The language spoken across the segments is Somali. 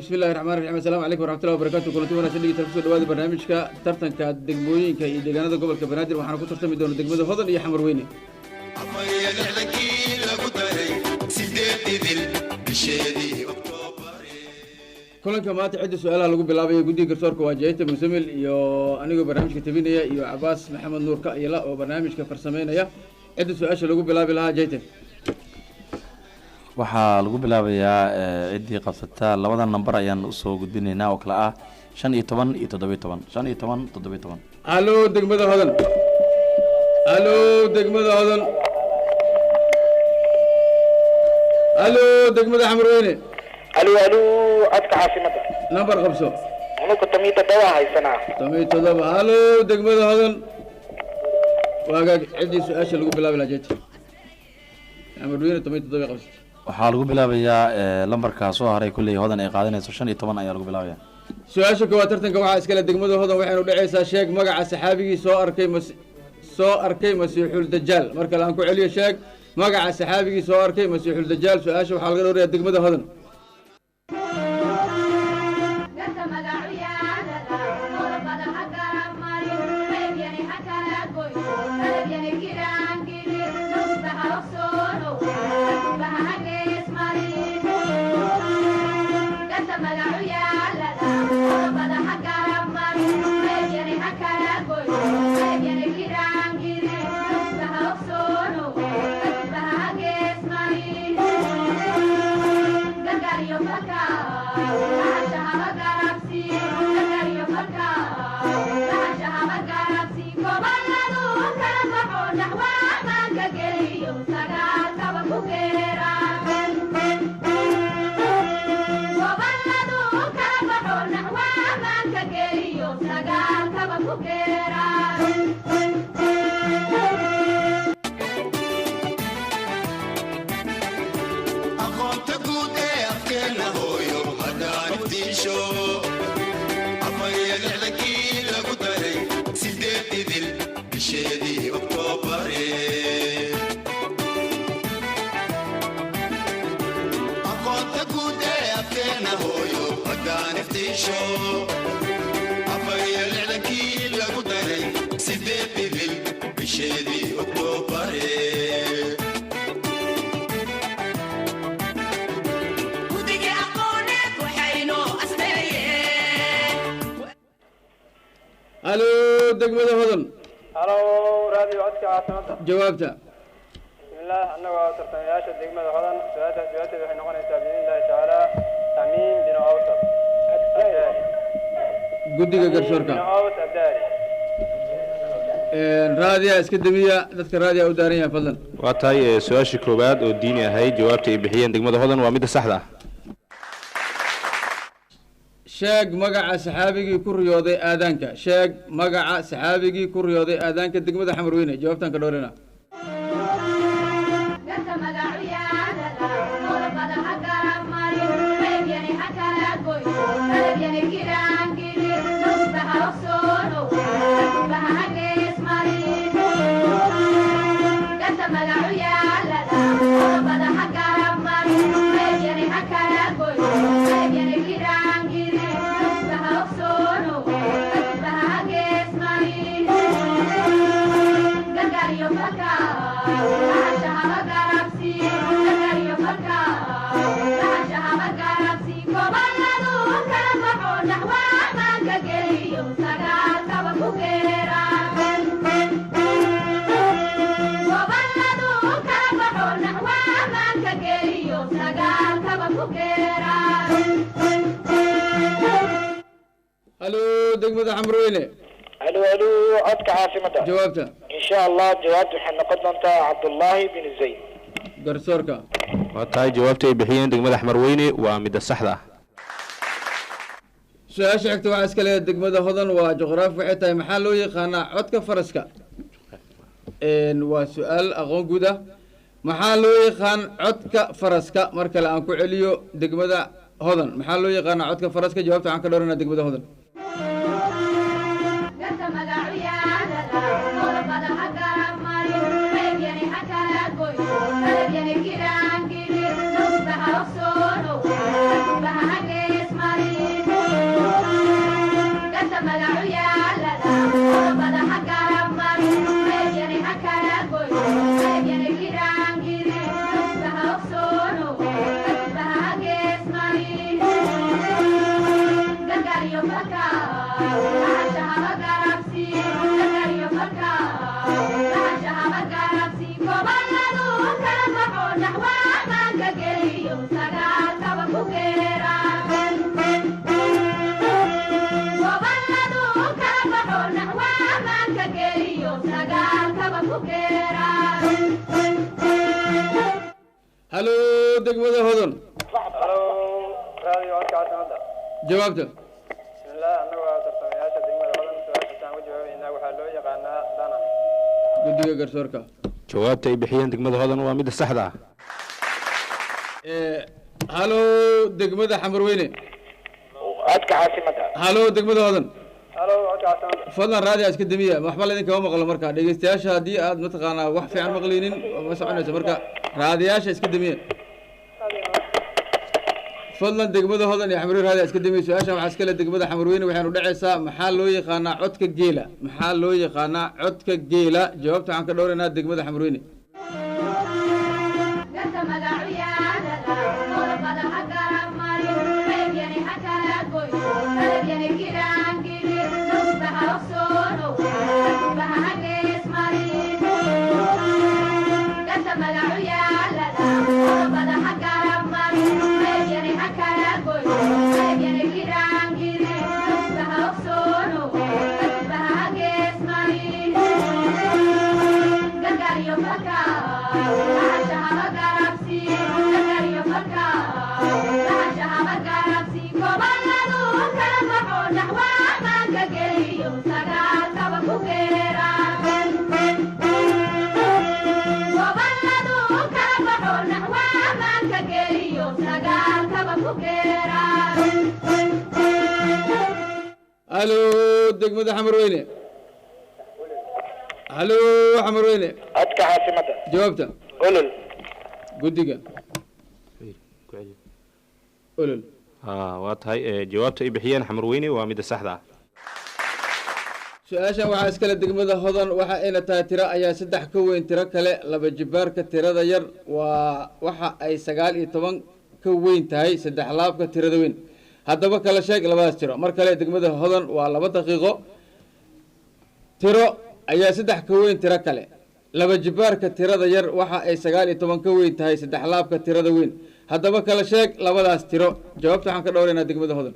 بسم الله الرحمن الرحيم السلام عليكم ورحمة الله وبركاته كل تونا سنجي تلفزيون دوادي برنامجك ترتن كدقموين كيدقانا قبل كبنادر وحنا كنت ترتمي دون دقمده هذا يا حمر ويني كلن كما تعد سؤالها لقوا بالله جودي قرصور كواجهته مسمل يو أنا برنامجك تبيني يو عباس محمد نور كأيلا وبرنامجك فرسمين يا عد سؤال لقوا بالله جيته waxaa lagu bilaabayaa cidii qabsata labada number ayaan u soo gudbinaynaa oo kala ah 15 iyo 17 15 17 halo degmada hodan halo degmada xamrweyne halo adka caasimada number qabso anu ku tamita dawa haysana halo degmada hodan waaga cidii su'aasha lagu bilaabi lahaa jeeti xamrweyne tamita dawa qabso waxaa lagu bilaabayaa lambarka soo haray kulay hodan ay qaadanayso 15 ayaa lagu bilaabayaa su'aasha koowaad tartanka waxaa iskala degmada hodan waxaynu dhacaysaa sheeg magaca saxaabigii soo arkay masiixul dajaal marka aan ku celiyo sheeg magaca saxaabigii soo arkay masiixul dajaal su'aasha waxaa laga doorayaa degmada hodan الو دقمده هدن الو راديو عدك عاصمته جوابته بسم الله أنا وترتمياش الدقمة هذا سؤالها سؤالته وحين نقول بإذن الله تعالى تميم بن أوسط الداري قدك قرشوركا بن أوس الداري راديا اسكدمية تذكر راديا أو دارية فضلا waa tahay su-aashii koowaad oo diini ahayd jawaabta ay bixiyeen degmada hodan waa midda saxda ah sheeg magaca saxaabigii ku riyooday aadaanka sheeg magaca saxaabigii ku riyooday aadaanka degmada xamarweyne jawaabtan ka dhowrina الو دقمده حمروينه الو الو عدك عاصمته جوابته ان شاء الله جوابته وحين نقدم عبد الله بن زيد قرصوركا waa tahay jawaabta ay bixiyeen degmada xamarweyne waa midda saxda ah su-aasha xigta waxaa iska leedahay degmada hodan waa juqraafi waxay tahay maxaa loo yaqaanaa codka faraska waa su-aal aqoon guud ah maxaa loo yaqaan codka faraska mar kale aan ku celiyo degmada hodan maxaa loo yaqaanaa codka faraska jawaabta waxaan ka dhowranaa degmada hodan هلو دقمده هدن الو راديو عدك عاصمته جوابته بسم الله أنا وترتمياش الدقمة هذا سؤالها كان وجهه إنه وحلو يقعنا دانا قدك قرصوركا jawaabta ay bixiyeen degmada hodan waa midda saxda ah هلو دقمده حمروينه عدك عاصمته هلو دقمده هدن الو عدك عاصمته fadlan raadiya iska damiya waxba la idin kama maqlo marka dhegeystayaasha haddii aad mataqaanaa wax fiican maqleynin ma soconayso marka raadiyaasha iska damiya fadlan degmada hodan iyo xamruur raadiya iska damiya su-aashan waxaa iska le degmada xamruweyne waxaynu dhacaysaa maxaa loo yaqaanaa codka geela maxaa loo yaqaanaa codka geela jawaabta waxaan ka dhowraynaa degmada xamruweyne الو دقمده حمروينه الو حمروينه عدك عاصمته جوابته قلل قدك قلل waa tahay jawaabta ay bixiyeen xamarweyne waa midda saxda ah su-aashan waxaa iskale degmada hodan waxa ayna tahay tiro ayaa saddex ka weyn tiro kale laba jibaarka tirada yar waa waxa ay 19 ka weyn tahay saddex laabka tirada weyn haddaba kala sheeg labadaas tiro mar kale degmada hodan waa 2 daqiiqo tiro ayaa saddex ka weyn tiro kale laba jibaarka tirada yar waxa ay 19 ka weyn tahay saddex laabka tirada weyn haddaba kala sheeg labadaas tiro jawaabta waxaan ka dhowraynaa degmada hodan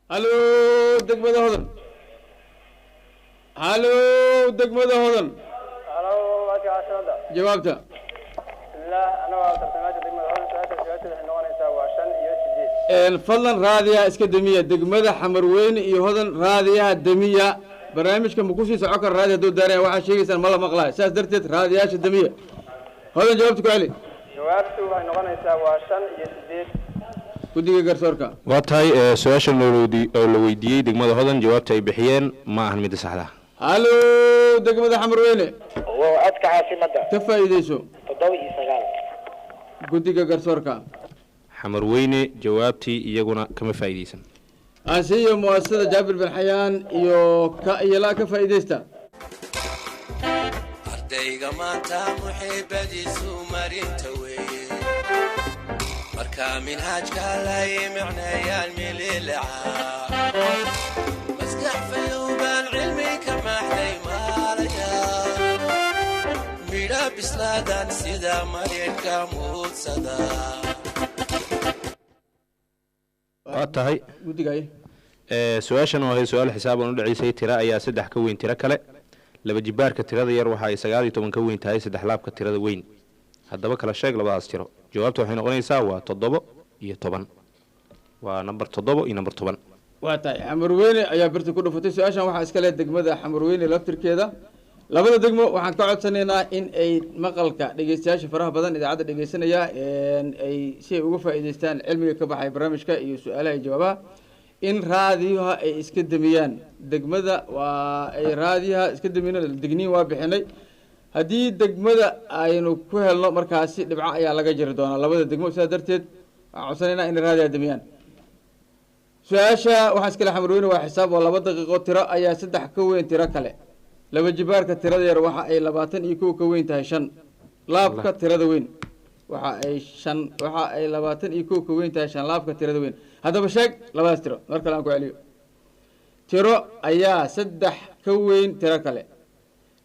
halo degmada hodan halo degmada hodan halo waaki caasimada jawaabta bismillah anaga waa tartamaasha degmada hodan su-aasha jawaabteeda waxay noqonaysaa waa 5 iyo 8 fadlan raadiyaha iska damiya degmada xamarweyne iyo hodan raadiyaha damiya barnaamijka ma kusii socon kara raadi hadduu daaraya waxaa sheegaysaan ma la maqlaayo saas darteed raadiyaasha damiya hodan jawaabta ku celi jawaabtu waxay noqonaysaa waa 5 iyo 8 guddiga garsoorka waa tahay su-aashan oo la weydiiyey degmada hodan jawaabta ay bixiyeen ma ahan midda saxda halo degmada xamarweyne waa codka caasimada ka faa'iidayso 7 iyo 9 guddiga garsoorka xamarweyne jawaabtii iyaguna kama faa'iidaysan asiyo muasasada jaabir bin xayaan iyo ilaa ka faa'iidaysta ardayga maanta muxiibadiisu marinta weeye markaa minhaajka lay micnayaan mililacaa maskax fayowbaan cilmi ka maxday maalaya midha bislaadan sida marinka muudsada waa tahay guddigay su-aashan waa su-aal xisaaban u dhaceysay tira ayaa saddex ka weyn tiro kale laba jibaarka tirada yar waxa ay 19 ka weyn tahay saddex laabka tirada weyn haddaba kala sheeg labadaas tiro jawaabta waxay noqonaysaa waa 7 iyo 10 waa number 7 iyo number 10 waa tahay xamarweyne ayaa birta ku dhufatay su-aashan waxaa iska leh degmada xamarweyne laftirkeeda labada degmo waxaan ka codsanaynaa in ay maqalka dhegeystayaasha faraha badan idaacadda dhegeysanaya ay si ay uga faa'iidaystaan cilmiga ka baxay barnaamijka iyo su-aalaha iyo jawaabaha in raadiyaha ay iska damiyaan degmada waa ay raadiyaha iska damiyaan digniin waa bixinay haddii degmada aynu ku helno markaasi dhibco ayaa laga jiri doonaa labada degmo sidaa darteed waxaan codsanaynaa in raadiyaha damiyaan su-aasha waxaa iskale xamarweyne waa xisaab oo 2 daqiiqo tiro ayaa 3 ka weyn tiro kale laba jibaarka tirada yar waxa ay 21 ka weyn tahay 5 laabka tirada weyn waxa ay 21 ka weyn tahay 5 laabka tirada weyn haddaba sheeg labadaas tiro marka aan ku celiyo tiro ayaa 3 ka weyn tiro kale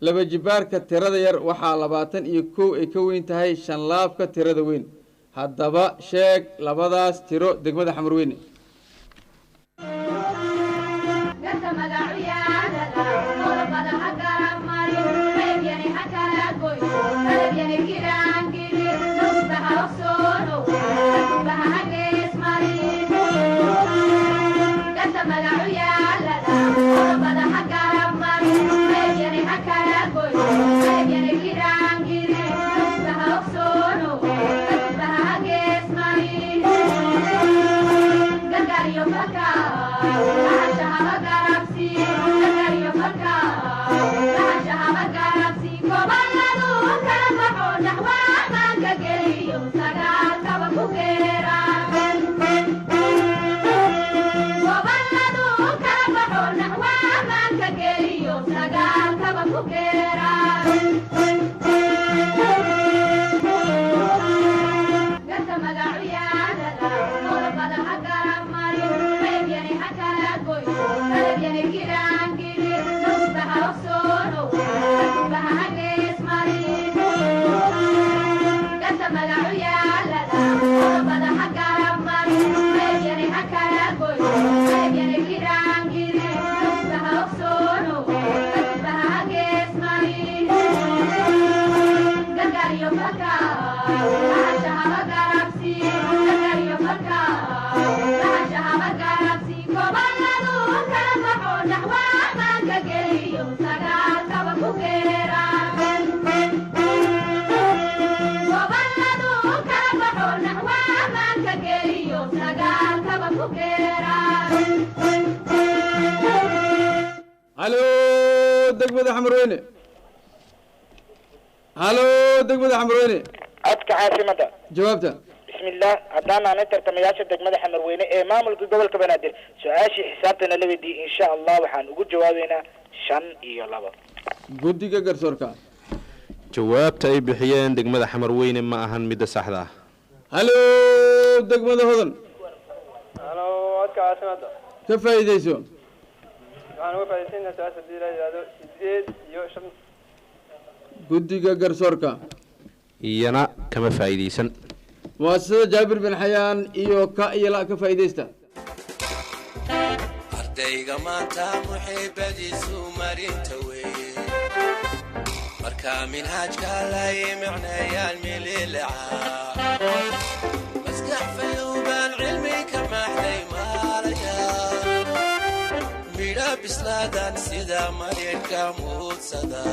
laba jibaarka tirada yar waxa 21 ay ka weyn tahay 5 laabka tirada weyn haddaba sheeg labadaas tiro degmada xamarweyne Solo هلو دقمة حمرويني هلو دقمة حمرويني codka caasimada جوابته بسم الله haddaan aanay tartamayaasha degmada xamarweyne ee maamulka gobolka banaadir su-aashii xisaabtana la weydiiyey insha allah waxaan ugu jawaabeynaa 5-2 guddiga garsoorka jawaabta ay bixiyeen degmada xamarweyne ma ahan midda saxda ah halo degmada hodan halo codka caasimada ka faa'iidayso waxaan uga faa'iidaysanaa su-aasha haddii la yidhaahdo 8 iyo 5 guddiga garsoorka iyana kama faa'iidaysan muasasada jaabir bin xayaan iyo ka iyo la ka faa'iidaysta ardayga maanta muxiibadiisu marinta weeye markaa minhaajka lay micnayaan mililacaa maskax fayowbaan cilmi ka maxday maalaya midha bislaadan sida mareedhka muudsada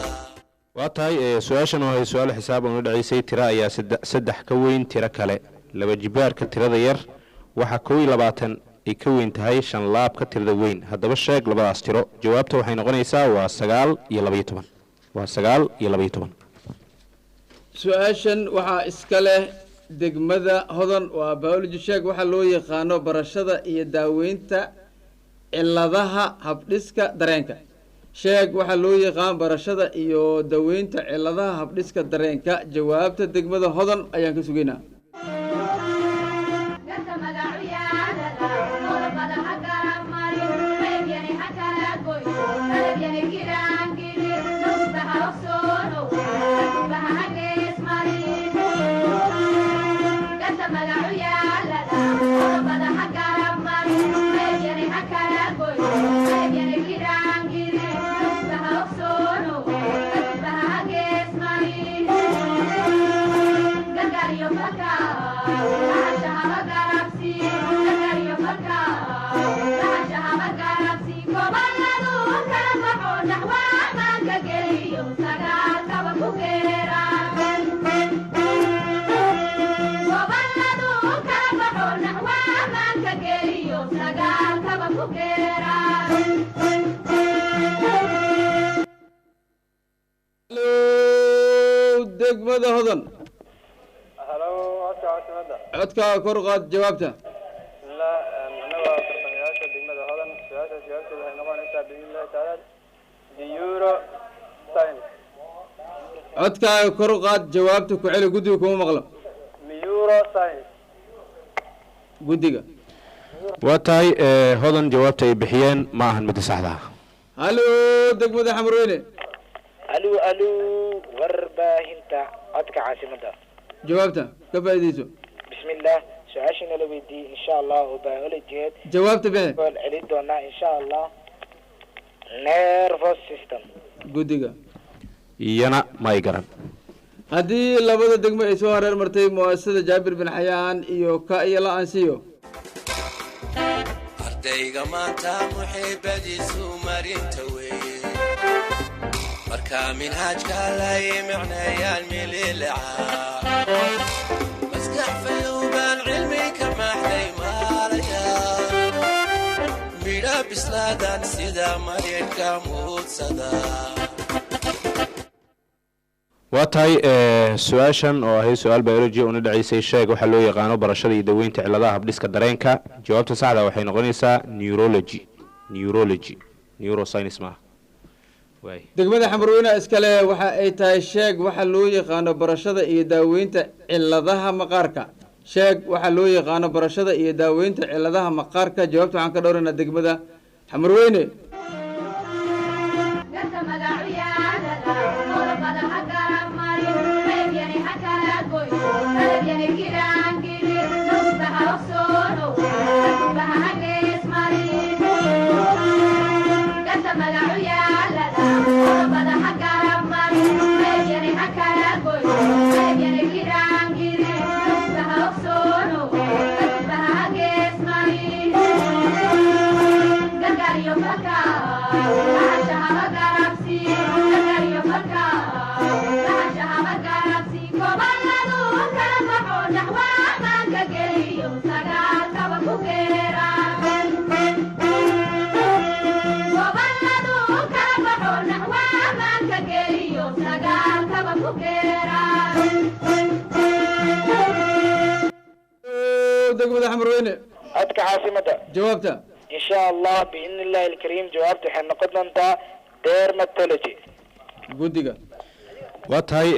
waa tahay su-aashan oo hay su-aal xisaab oo dhacaysay tira ayaa saddex ka weyn tira kale laba jibaarka tirada yar waxa 21 ay ka weyn tahay 5 laab ka tirada weyn haddaba sheeg labadaas tiro jawaabta waxay noqonaysaa waa 9 iyo 12 waa 9 iyo 12 su-aashan waxaa iska leh degmada hodan waa biology sheeg waxaa loo yaqaano barashada iyo daaweynta ciladaha habdhiska dareenka sheeg waxaa loo yaqaan barashada iyo daweynta ciladaha habdhiska dareenka jawaabta degmada hodan ayaan ka sugaynaa degmada hodan halo codka caasimada codka kor qaad jawaabta bismillah annaga tartamayaasha degmada hodan su-aasha jawaabteeda waxay noqonaysaa biidnillahi tacaala euro science codka kor qaad jawaabta ku celi guddiga kuma maqlo euro science guddiga waa tahay hodan jawaabta ay bixiyeen ma ahan midda saxda ah halo degmada xamarweyne alu warbaahinta codka caasimada jawaabta ka faa'iidayso بسم الله su-aashana la weydiiyey insha allah oo biology jawaabta bixi waan celin doonaa insha allah nervous system guddiga iyana ma ay garan haddii labada degmo ay soo hareer martay muasasada jaabir bin xayaan iyo ka iyo la ansiyo ardayga maanta muxiibadiisu marinta weeye markaa minhaajka lay micnayaan mililacaa maskax fayowbaan cilmi ka maxday maalaya midha bislaadan sida mareedhka muudsada waa tahay su-aashan oo ahay su-aal biology una dhacaysay sheeg waxaa loo yaqaano barashada iyo daweynta cilladaha habdhiska dareenka. jawaabta saxda waxay noqonaysaa neurology neuroscience maaha. waay degmada xamarweyne iskale waxa ay tahay sheeg waxa loo yaqaano barashada iyo daaweynta cilladaha maqaarka. sheeg waxa loo yaqaano barashada iyo daaweynta cilladaha maqaarka. jawaabta waxaan ka dhowranaa degmada xamarweyne. degmada xamarweyne codka caasimada jawaabta in sha allah biidni illahi alkariim jawaabta waxay noqon doontaa dermatology. guddiga waa tahay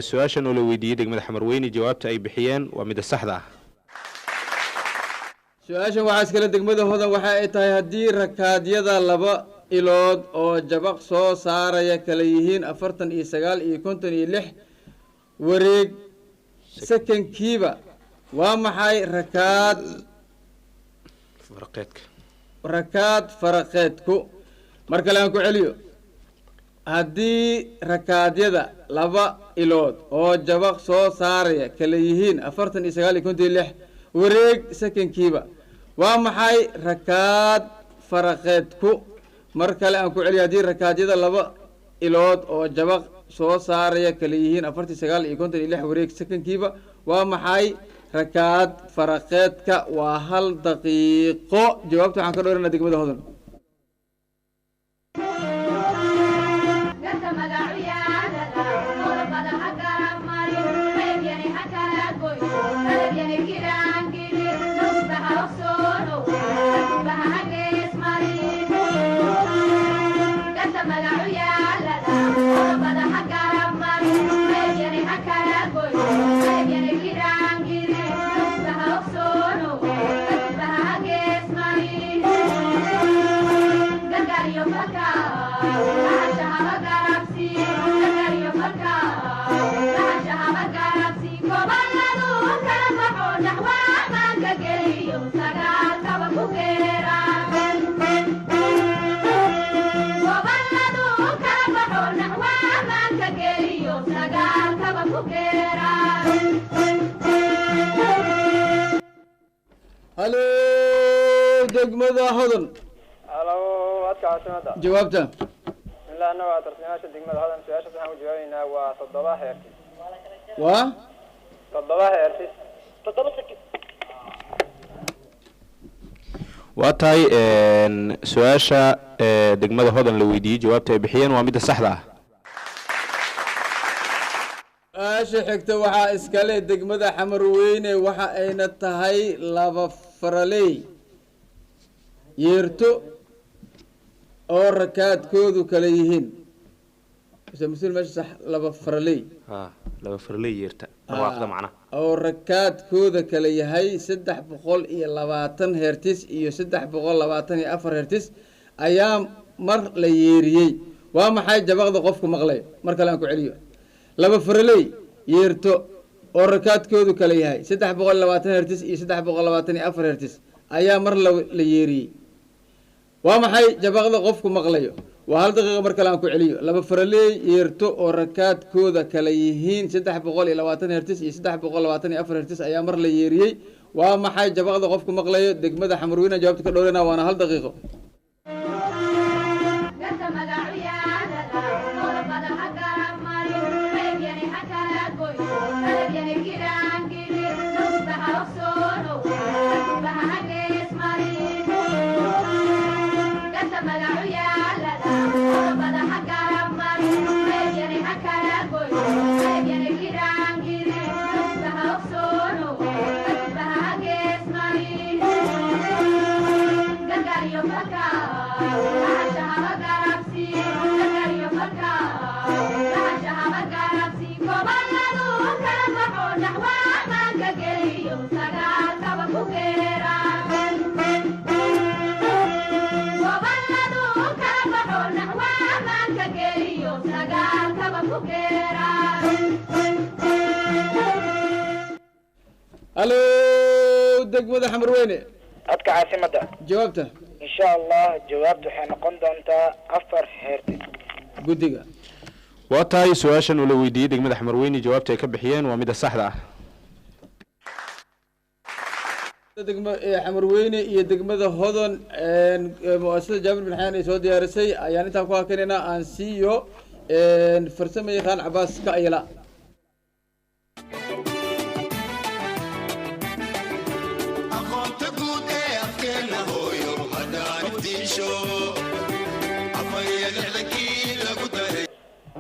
su-aashan oo la weydiiyey degmada xamarweyne jawaabta ay bixiyeen waa midda saxda ah. su-aashan waxaa iskale degmada hodan waxa ay tahay haddii rakaadyada laba ilood oo jabaq soo saaraya kala yihiin 49 iyo 56 wareeg sakankiiba waa maxay rakaad faraqeedku. mar kale aan ku celiyo haddii rakaadyada laba ilood oo jabaq soo saaraya kala yihiin 49 iyo 56 wareeg sakankiiba waa maxay rakaad faraqeedku. mar kale aan ku celiyo haddii rakaadyada laba ilood oo jabaq soo saaraya kala yihiin 49 iyo 56 wareeg sakankiiba waa maxay rakaad faraqeedka. waa 1 daqiiqo. jawaabta waxaan ka dhowranaa degmada hodan. halo degmada hodan halo codka caasimada jawaabta ilaa annaga tartamayaasha degmada hodan su-aashaas waxaan u jawaabaynaa waa 7 heertis. waa 7 heertis. 7 second. waa tahay su-aasha degmada hodan la weydiiyey jawaabta ay bixiyeen waa midda saxda ah. su-aasha xigta waxaa iskale degmada xamarweyne waxa ayna tahay laba faraley yeerto oo rakaadkoodu kala yihiin meesha sax laba faraley laba faraley yeerta dhawaaqda macnaha oo rakaadkooda kala yahay 320 hertis iyo 324 hertis ayaa mar la yeeriyey waa maxay jabaqda qofku maqlay. mar kale aan ku celiyo laba faraley yeerto oo rakaadkoodu kala yahay 320 hertis iyo 324 hertis ayaa mar la yeeriyey waa maxay jabaqda qofku maqlayo. waa 1 daqiiqo. mar kale aan ku celiyo laba faraley yeerto oo rakaadkooda kala yihiin 320 hertis iyo 324 hertis ayaa mar la yeeriyey waa maxay jabaqda qofku maqlayo. degmada xamarweyne jawaabta ka dhowrana waana 1 daqiiqo. الو degmada xamarweyne codka caasimada jawaabta insha allah jawaabtu waxay noqon doontaa 4 heerti guddiga waa tahay su-aashan uu la weydiiyey degmada xamarweyne jawaabta ay ka bixiyeen waa midda saxda ah xamarweyne iyo degmada hodon muasasada jaabir bin xayaan ay soo diyaarisay ayaan intaan ku hakinaynaa aan siiyo farsamo yaqaan cabaas ka ayala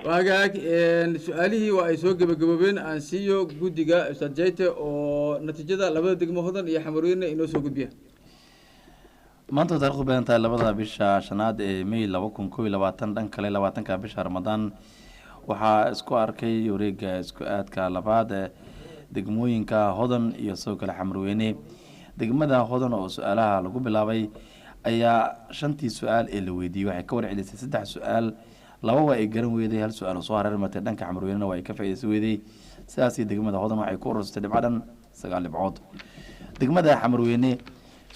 waagaag su-aalihii waa ay soo gebagaboobeen aan siiyo guddiga ustaad jayte oo natiijada labada degmo hodan iyo xamarweyne inoo soo gudbiya maanta taarikhdu badan tahay labada bisha shanaad ee may 2021 dhan kale 20ka bisha ramadaan waxaa isku arkay wareega isku aadka labaad degmooyinka hodan iyo sidoo kale xamarweyne degmada hodan oo su-aalaha lagu bilaabay ayaa shantii su-aal ee la weydiiyey waxay ka warcelisay 3 su-aal laba waa ay garan weyday hal su-aal oo soo hareermatay dhanka xamarweynena waa ay ka faa'iidaysan weyday sidaasii degmada hodan waxay ku urursatay dhibco dhan 9 dhibcood degmada xamarweyne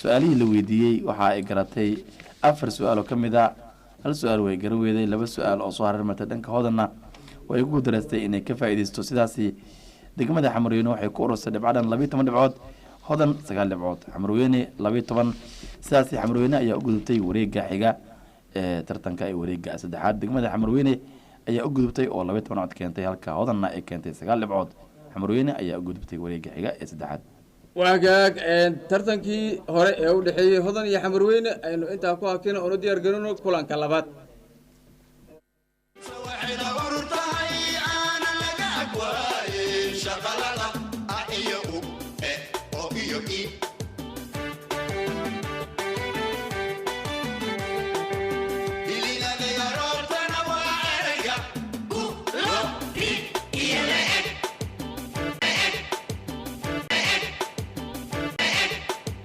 su-aalihii la weydiiyey waxa ay garatay 4 su-aal oo ka mid ah hal su-aal way garan weyday 2 su-aal oo soo hareermatay dhanka hodanna way ku daraystay inay ka faa'iidaysto sidaasii degmada xamarweyne waxay ku urursatay dhibco dhan 12 dhibcood hodan 9 dhibcood xamarweyne 12 sidaasii xamarweyne ayaa u gudubtay wareega xiga tartanka ay wareega saddexaad degmada xamarweyne ayaa u gudubtay oo 12 cod keentay halka hodanna ay keentay 9 dhibcood xamarweyne ayaa u gudubtay wareega xiga ee saddexaad waagaag tartankii hore ee u dhaxeeyay hodan iyo xamarweyne aynu intaa ku hakino oo diyaar garino kulanka labaad